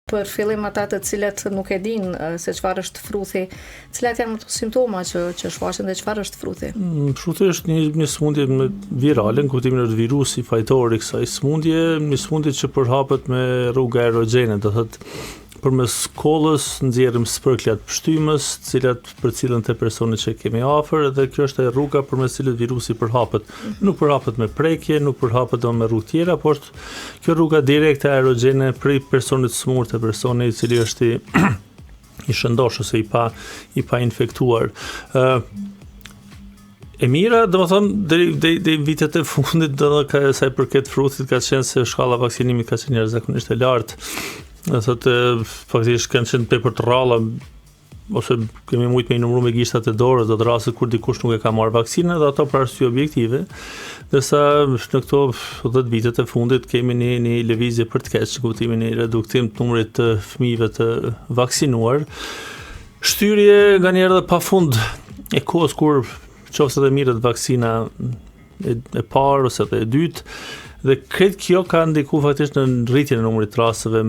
Për fillim ata të cilët nuk e dinë se çfarë është fruthi, cilat janë ato simptoma që shfaqen dhe çfarë është fruthi? Fruthi është një sëmundje virale, në kuptimin e virusi fajtor i kësaj sëmundje, një sëmundje që përhapet me rruga aerogjene, do thotë përmes kollës nxjerrim spërklat pështymës, për cilën te personi që kemi afër, dhe kjo është rruga përmes cilës virusi përhapet. Nuk përhapet me prekje, nuk përhapet edhe me rrugë tjera, por kjo rruga direkte aerogjene prej personit të smurt te personi i cili është i shëndosh ose i pa infektuar. E mira, domethënë deri vitet e fundit, sa i përket frutit, ka qenë se shkalla vaksinimit ka qenë jashtëzakonisht e lartë. Do thotë faktikisht kanë qenë tepër të rralla, ose kemi mujt me i numëru me gishtat e dorës, do të raste kur dikush nuk e ka marrë vaksinën, dhe ato për arsye objektive. Ndërsa në këto 10 vitet e fundit kemi një lëvizje për të keq, në kuptimin e reduktim të numrit të fëmijëve të vaksinuar. Shtyrje nganjëherë edhe pafund e kohës kur qoftë edhe mirët vaksina e parë ose e dytë, dhe kretë kjo ka ndiku faktisht në rritjen e numrit të rasteve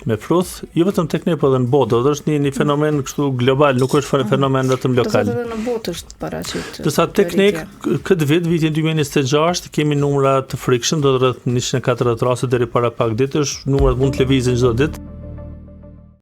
me fruth, jo vetëm tek ne, por edhe në botë. Do është një fenomen kështu global, nuk është fenomen vetëm lokal. Do të thotë në botë është paraqit. Dërsa tek ne këtë vit, vitin 2026, kemi numra të frikshëm, do të rreth 140 raste deri para pak ditësh, numrat mund të lëvizin çdo ditë.